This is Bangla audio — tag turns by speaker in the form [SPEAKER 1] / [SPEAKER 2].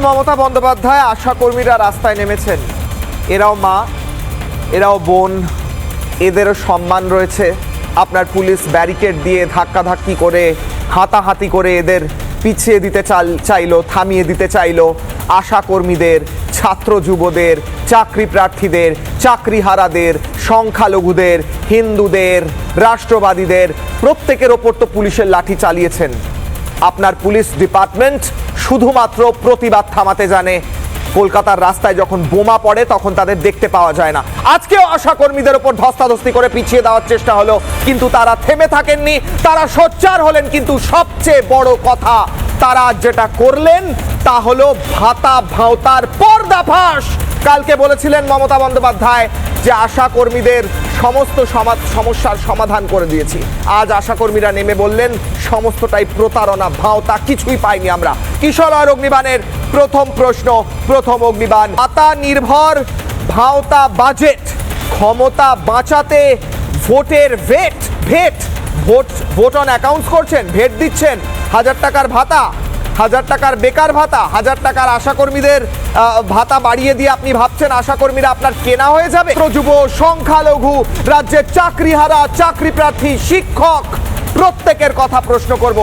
[SPEAKER 1] মমতা বন্দ্যোপাধ্যায় আশাকর্মীরা রাস্তায় নেমেছেন। এরাও মা, এরাও বোন, এদেরও সম্মান রয়েছে। আপনার পুলিশ ব্যারিকেড দিয়ে ধাক্কাধাক্কি করে হাতাহাতি করে এদের পিছিয়ে দিতে চাইলো, থামিয়ে দিতে চাইলো। আশাকর্মীদের, ছাত্র যুবদের, চাকরি প্রার্থীদের, চাকরিহারাদের, সংখ্যালঘুদের, হিন্দুদের, রাষ্ট্রবাদীদের প্রত্যেকের ওপর তো পুলিশের লাঠি চালিয়েছেন। আপনার পুলিশ ডিপার্টমেন্ট শুধুমাত্র প্রতিবাদ থামাতে জানে। কলকাতার রাস্তায় যখন বোমা পড়ে তখন তাদের দেখতে পাওয়া যায় না। আজকেও আশাকর্মীদের ওপর ধস্তাধস্তি করে পিছিয়ে দেওয়ার চেষ্টা হলো, কিন্তু তারা থেমে থাকেননি, তারা সোচ্চার হলেন। কিন্তু সবচেয়ে বড় কথা, তারা যেটা করলেন তা হলো ভাতা ভাওতার পর্দাফাঁস। কালকে বলেছিলেন মমতা বন্দ্যোপাধ্যায় যে আশাকর্মীদের সমস্ত সমস্যার সমাধান করে দিয়েছি। আজ আশাকর্মীরা নেমে বললেন সমস্তটাই প্রতারণা, ভাওতা কিছুই পাইনি আমরা। কিশলয় অগ্নিবাণের প্রথম প্রশ্ন, প্রথম অগ্নিবাণ। ভাতা নির্ভর ভাওতা বাজেট, ক্ষমতা বাঁচাতে ভোটের ভোট অন অ্যাকাউন্টস করছেন, ভেট দিচ্ছেন। 1000 টাকার ভাতা, 1000 টাকার বেকার ভাতা, 1000 টাকার আশাকর্মীদের ভাতা বাড়িয়ে দিয়ে আপনি ভাবছেন আশাকর্মীরা আপনার কেনা হয়ে যাবে? যুব, সংখ্যালঘু, রাজ্যের চাকরিহারা, চাকরি প্রার্থী, শিক্ষক প্রত্যেকের কথা প্রশ্ন করব।